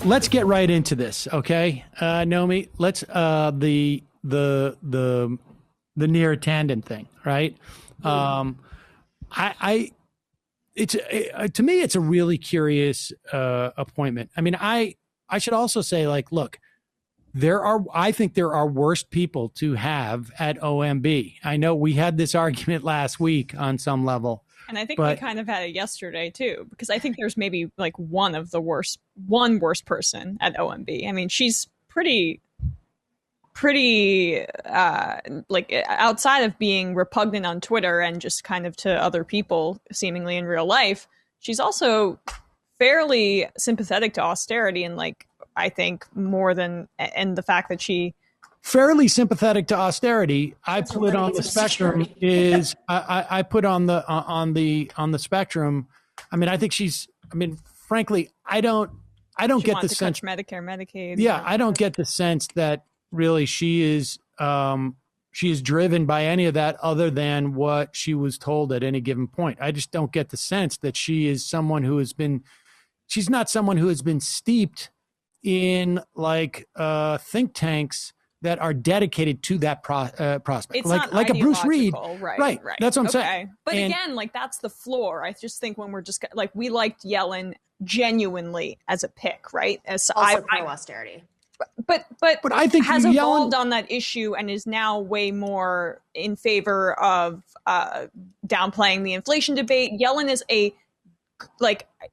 let's get right into this, okay? Nomi, let's the Neera Tanden thing, right? I it's to me it's a really curious appointment. I mean, I should also say, like, look, I think there are worse people to have at OMB. I know we had this argument last week on some level. And I think we kind of had it yesterday too, because I think there's maybe like one worst person at OMB. I mean, she's pretty like, outside of being repugnant on Twitter and just kind of to other people seemingly in real life, she's also fairly sympathetic to austerity, and like, I think more than, and the fact that she fairly sympathetic to austerity, I put on the spectrum is I put on the spectrum. I mean, I think she's, I mean, frankly, I don't get the sense Medicare, Medicaid. Yeah. I don't get the sense that really she is driven by any of that other than what she was told at any given point. I just don't get the sense that she is someone who she's not someone who has been steeped in like think tanks that are dedicated to that prospect. It's like a Bruce Reed. Right. That's what I'm saying. But again, like, that's the floor. I just think when we're just like, we liked Yellen genuinely as a pick, right? As also pro-austerity. But I think has evolved on that issue and is now way more in favor of downplaying the inflation debate. Yellen is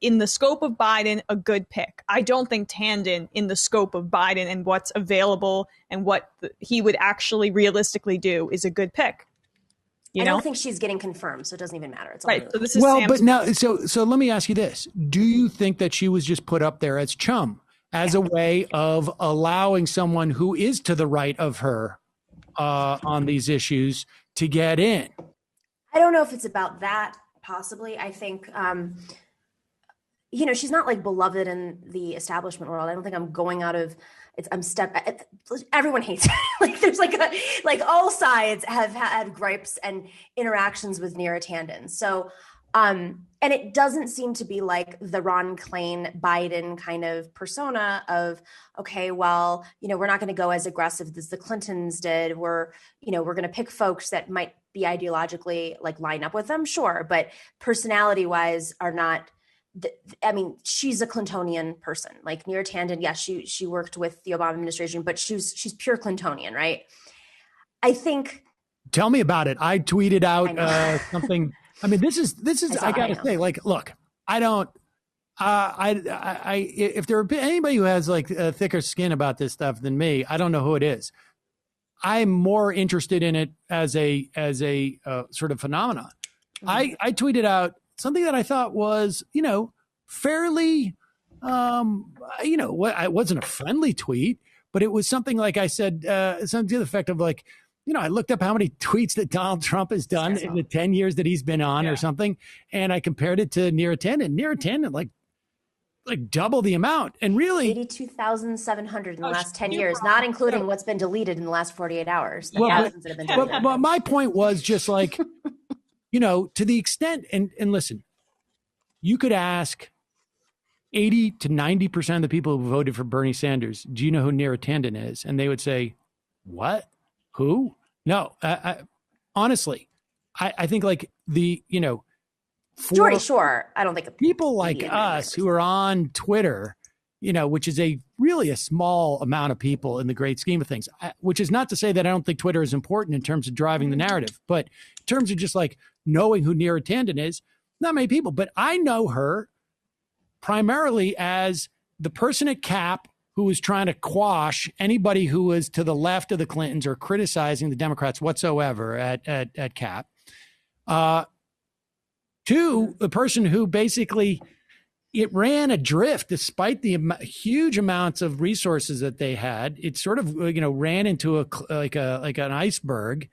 in the scope of Biden, a good pick. I don't think Tanden, in the scope of Biden and what's available and what he would actually realistically do, is a good pick. I don't think she's getting confirmed, so it doesn't even matter. It's right. So this is but now, so let me ask you this: do you think that she was just put up there as chum, as a way of allowing someone who is to the right of her on these issues to get in? I don't know if it's about that. Possibly. I think, she's not like beloved in the establishment world. I don't think I'm going out of everyone hates her. Like, there's like all sides have had gripes and interactions with Neera Tanden. So, and it doesn't seem to be like the Ron Klain Biden kind of persona of, okay, well, we're not going to go as aggressive as the Clintons did. We're going to pick folks that might be ideologically like line up with them. Sure. But personality wise are not, I mean, she's a Clintonian person. Like Neera Tanden, yes, she worked with the Obama administration, but she's pure Clintonian, right? I think. Tell me about it. I tweeted out something. I mean, this is. I gotta say, like, look, I don't. If there are anybody who has like a thicker skin about this stuff than me, I don't know who it is. I'm more interested in it as a sort of phenomenon. Mm-hmm. I tweeted out something that I thought was, fairly, it wasn't a friendly tweet, but it was something like I said, something to the effect of like, I looked up how many tweets that Donald Trump has done in the 10 years that he's been on or something. And I compared it to Neera Tanden. Neera Tanden, like double the amount, and really 82,700 in the last 10 years, not including what's been deleted in the last 48 hours. But my point was just like, to the extent, and listen, you could ask 80 to 90% of the people who voted for Bernie Sanders, do you know who Neera Tanden is? And they would say, what? Who? No, honestly, I think like Jordy Shore, I don't think people like us who are on Twitter, which is really a small amount of people in the great scheme of things, which is not to say that I don't think Twitter is important in terms of driving the narrative, but in terms of just like knowing who Neera Tanden is, not many people, but I know her primarily as the person at CAP who was trying to quash anybody who was to the left of the Clintons or criticizing the Democrats whatsoever at CAP. To the person who basically it ran adrift despite the huge amounts of resources that they had. It sort of ran into an iceberg,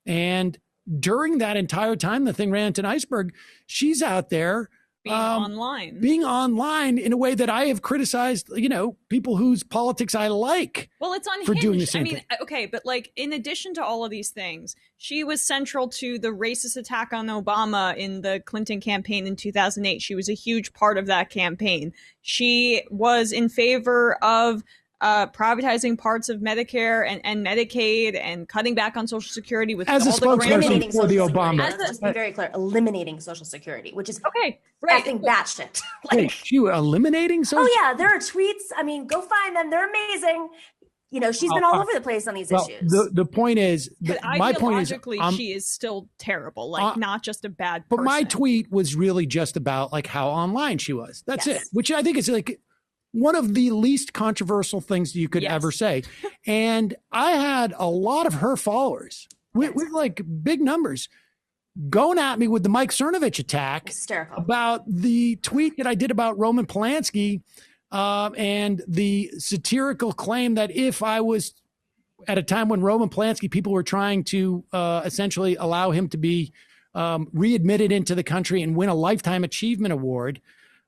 and during that entire time the thing ran into an iceberg, she's out there being online in a way that I have criticized, people whose politics I like. Well, it's unhinged. For doing the same thing. Okay, but like in addition to all of these things, she was central to the racist attack on Obama in the Clinton campaign in 2008. She was a huge part of that campaign. She was in favor of privatizing parts of Medicare and Medicaid and cutting back on Social Security with as a spokesperson for the Obama. Let's be very clear, eliminating Social Security, which is okay, right? Effing batshit. Wait, you eliminating Social? Oh yeah, there are tweets. I mean, go find them; they're amazing. She's been all over the place on these issues. The point is, my point is, she is still terrible. Like not just a bad person. But my tweet was really just about like how online she was. That's it. Which I think is like one of the least controversial things you could ever say. And I had a lot of her followers with like big numbers going at me with the Mike Cernovich attack. Hysterical. About the tweet that I did about Roman Polanski and the satirical claim that if I was at a time when Roman Polanski, people were trying to essentially allow him to be readmitted into the country and win a Lifetime Achievement Award.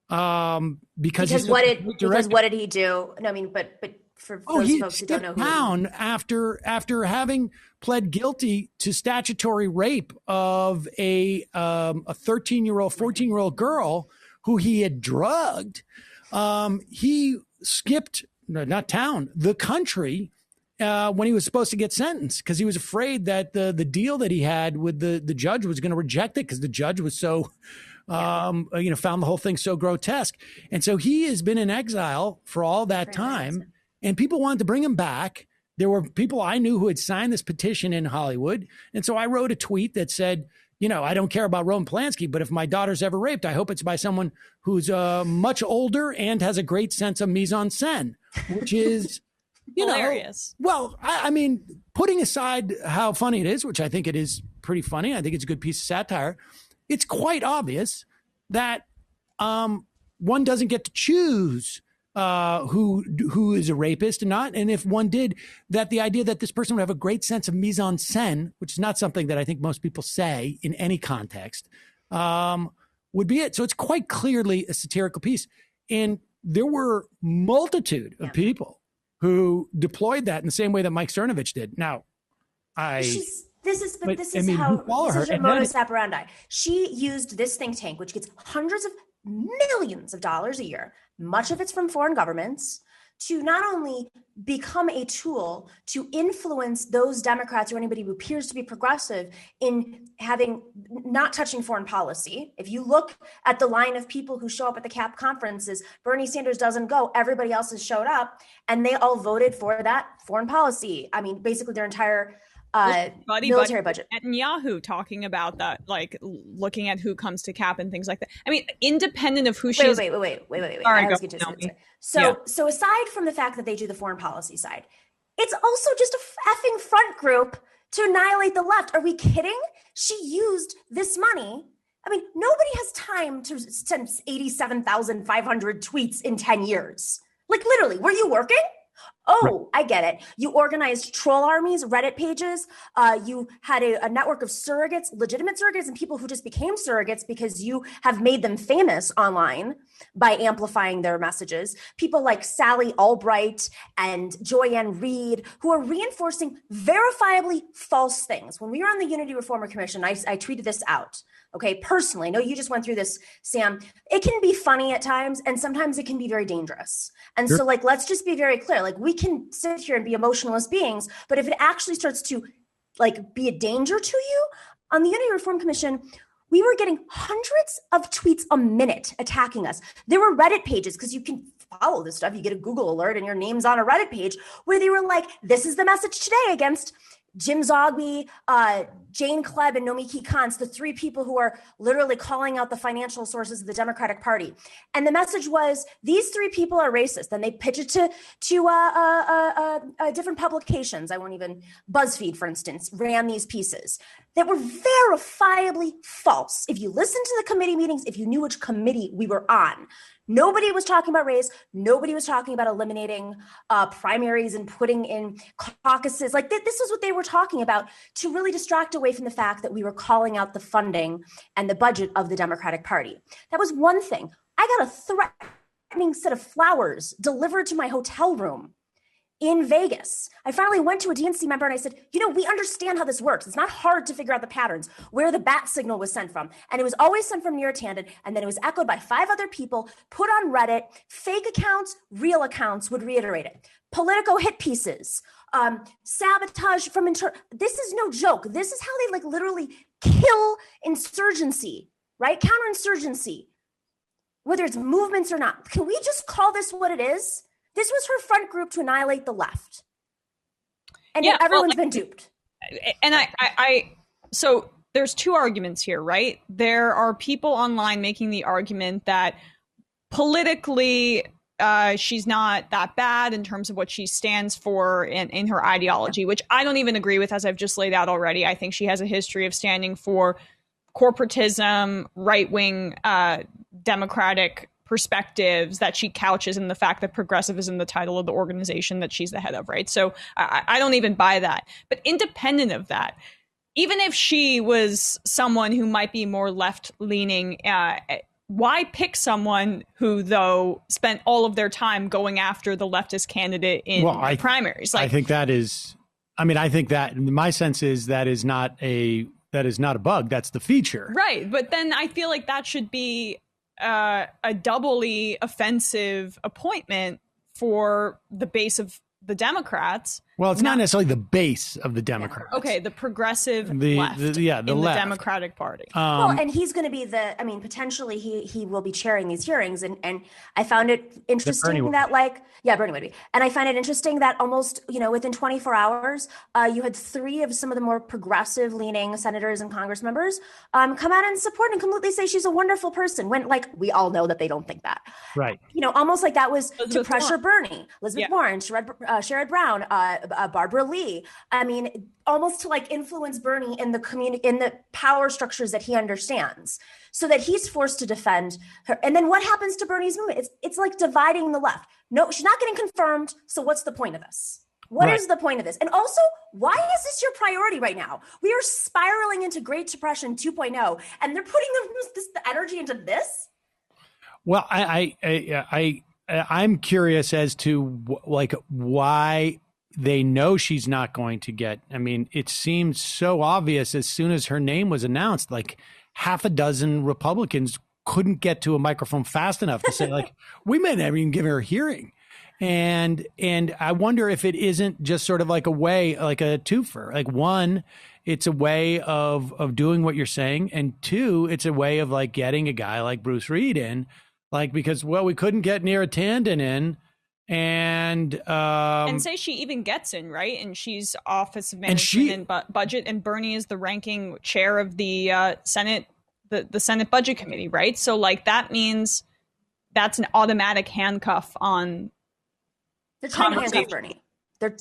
Because what did he do? No, I mean, but for those folks who don't know, down after having pled guilty to statutory rape of a 13-year-old, 14-year-old girl who he had drugged. He skipped the country when he was supposed to get sentenced because he was afraid that the deal that he had with the judge was going to reject it because the judge was so. Found the whole thing so grotesque. And so he has been in exile for all that time and people wanted to bring him back. There were people I knew who had signed this petition in Hollywood. And so I wrote a tweet that said, I don't care about Roman Polanski, but if my daughter's ever raped, I hope it's by someone who's much older and has a great sense of mise en scène, which is, hilarious. Well, I mean, putting aside how funny it is, which I think it is pretty funny. I think it's a good piece of satire. It's quite obvious that one doesn't get to choose who is a rapist and not. And if one did, that the idea that this person would have a great sense of mise en scène, which is not something that I think most people say in any context, would be it. So it's quite clearly a satirical piece. And there were multitude of people who deployed that in the same way that Mike Cernovich did. Now, This is her modus operandi. She used this think tank, which gets hundreds of millions of dollars a year, much of it's from foreign governments, to not only become a tool to influence those Democrats or anybody who appears to be progressive in not touching foreign policy. If you look at the line of people who show up at the CAP conferences, Bernie Sanders doesn't go, everybody else has showed up, and they all voted for that foreign policy. I mean, basically their entire military budget. Netanyahu talking about that, like looking at who comes to CAP and things like that. I mean, independent of who she is. Wait. So aside from the fact that they do the foreign policy side, it's also just a effing front group to annihilate the left. Are we kidding? She used this money. I mean, nobody has time to send 87,500 tweets in 10 years. Like literally, were you working? Oh, I get it. You organized troll armies, Reddit pages. You had a network of surrogates, legitimate surrogates, and people who just became surrogates because you have made them famous online by amplifying their messages. People like Sally Albright and Joyanne Reid, who are reinforcing verifiably false things. When we were on the Unity Reformer Commission, I tweeted this out. Okay, personally, I know you just went through this, Sam. It can be funny at times, and sometimes it can be very dangerous. And so, like, let's just be very clear. Like, we can sit here and be emotionless beings, but if it actually starts to, like, be a danger to you, on the Unity Reform Commission, we were getting hundreds of tweets a minute attacking us. There were Reddit pages, because you can follow this stuff. You get a Google alert, and your name's on a Reddit page, where they were like, this is the message today against Jim Zogby, Jane Klebb, and Nomiki Kantz, the three people who are literally calling out the financial sources of the Democratic Party. And the message was, these three people are racist. Then they pitch it to different publications. BuzzFeed, for instance, ran these pieces. that were verifiably false. If you listened to the committee meetings, if you knew which committee we were on, nobody was talking about race. Nobody was talking about eliminating primaries and putting in caucuses. Like this is what they were talking about, to really distract away from the fact that we were calling out the funding and the budget of the Democratic Party. That was one thing. I got a threatening set of flowers delivered to my hotel room in Vegas. I finally went to a DNC member and I said, we understand how this works. It's not hard to figure out the patterns, where the bat signal was sent from. And it was always sent from Neera Tanden. And then it was echoed by 5 other people, put on Reddit, fake accounts, real accounts would reiterate it. Politico hit pieces, sabotage from this is no joke. This is how they literally kill insurgency, right? Counterinsurgency, whether it's movements or not. Can we just call this what it is? This was her front group to annihilate the left. And everyone's been duped. And so there's 2 arguments here, right? There are people online making the argument that politically she's not that bad in terms of what she stands for in her ideology, which I don't even agree with, as I've just laid out already. I think she has a history of standing for corporatism, right-wing democratic perspectives that she couches in the fact that progressive is in the title of the organization that she's the head of, right? So I don't even buy that. But independent of that, even if she was someone who might be more left-leaning, why pick someone who, though, spent all of their time going after the leftist candidate in primaries? I think that is, I think that my sense is that is not a bug. That's the feature. Right. But then I feel like that should be a doubly offensive appointment for the base of the Democrats. Well, it's not necessarily the base of the Democrats. Okay, the progressive left the in left. the Democratic Party. Well, and he's going to be potentially he will be chairing these hearings. And I found it interesting that Bernie would be. And I find it interesting that almost, within 24 hours, you had 3 of some of the more progressive leaning senators and Congress members come out and support and completely say she's a wonderful person, when we all know that they don't think that. Right. Almost like that was Elizabeth to pressure Warren. Bernie, Elizabeth Warren, Sherrod Brown, Barbara Lee. Almost to influence Bernie in the power structures that he understands, so that he's forced to defend her. And then what happens to Bernie's movement? It's like dividing the left. No, she's not getting confirmed. So what's the point of this? What is the point of this? And also, why is this your priority right now? We are spiraling into Great Depression 2.0, and they're putting the energy into this. Well, I'm curious as to why they know she's not going to get. It seemed so obvious as soon as her name was announced. Half a dozen Republicans couldn't get to a microphone fast enough to say, we may never even give her a hearing. And I wonder if it isn't just sort of a way, a twofer. One, it's a way of doing what you're saying, and 2, it's a way of getting a guy like Bruce Reed in, because we couldn't get Neera Tanden in. And say she even gets in, right? And she's Office of Management and Budget, and Bernie is the ranking chair of the Senate, the Senate Budget Committee, right? So that means that's an automatic handcuff on. They're trying to handcuff Bernie. They're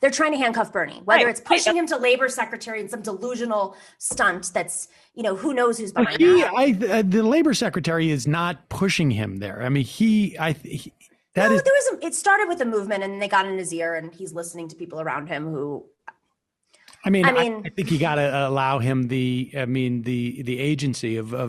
trying to handcuff Bernie, whether it's pushing him to labor secretary in some delusional stunt that's, who knows who's behind that. The labor secretary is not pushing him there. It started with a movement, and they got in his ear, and he's listening to people around him who. I think you got to allow him the agency of if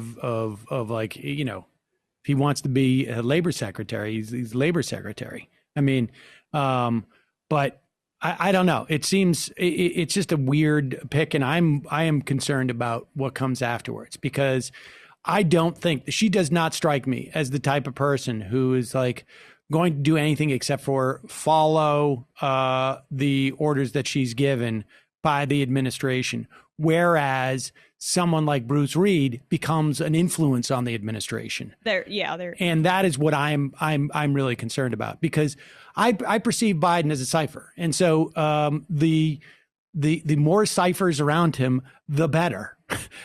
he wants to be a labor secretary, he's labor secretary. But I don't know. It seems it's just a weird pick, and I am concerned about what comes afterwards, because I don't think she does not strike me as the type of person who is going to do anything except for follow the orders that she's given by the administration. Whereas someone like Bruce Reed becomes an influence on the administration. And that is what I'm really concerned about, because I perceive Biden as a cipher. And so the more ciphers around him, the better,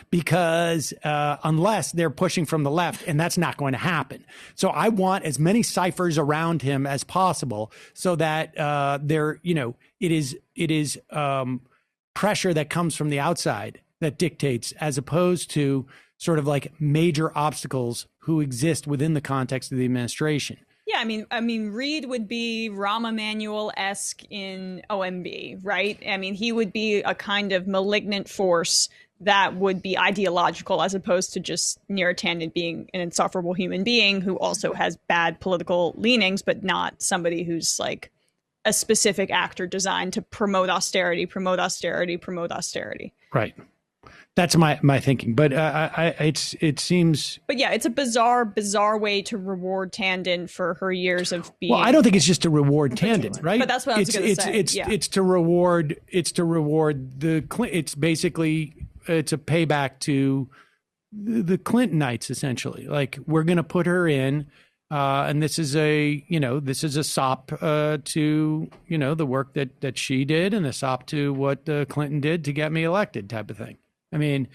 because unless they're pushing from the left, and that's not going to happen. So I want as many ciphers around him as possible, so that it is pressure that comes from the outside that dictates, as opposed to sort of like major obstacles who exist within the context of the administration. Yeah, I mean, Reed would be Rahm Emanuel-esque in OMB, right? I mean, he would be a kind of malignant force that would be ideological, as opposed to just Neera Tanden being an insufferable human being who also has bad political leanings, but not somebody who's like a specific actor designed to promote austerity. Right. That's my thinking, but it seems. But yeah, it's a bizarre way to reward Tanden for her years of being. Well, I don't think it's just to reward Tanden, right? But that's what I was going to say. It's to reward. It's to reward the. It's basically it's a payback to the Clintonites, essentially. Like, we're going to put her in, and this is a sop to the work that she did, and a sop to what Clinton did to get me elected, type of thing. I mean,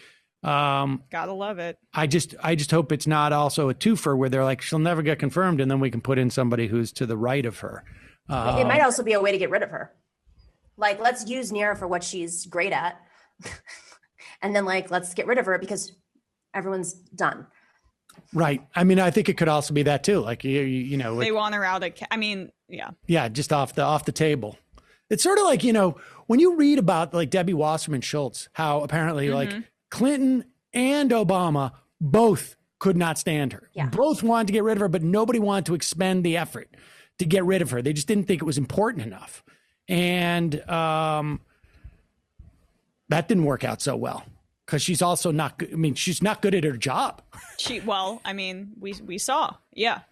gotta love it. I just hope it's not also a twofer where they're like, she'll never get confirmed, and then we can put in somebody who's to the right of her. It might also be a way to get rid of her. Like, let's use Neera for what she's great at, and then let's get rid of her because everyone's done. Right. I mean, I think it could also be that too. Like, they want her out. Yeah, just off the table. It's sort of like, when you read about like Debbie Wasserman Schultz, how apparently like Clinton and Obama both could not stand her. Yeah. Both wanted to get rid of her, but nobody wanted to expend the effort to get rid of her. They just didn't think it was important enough. And that didn't work out so well, because she's also not good. I mean, she's not good at her job. We saw. Yeah.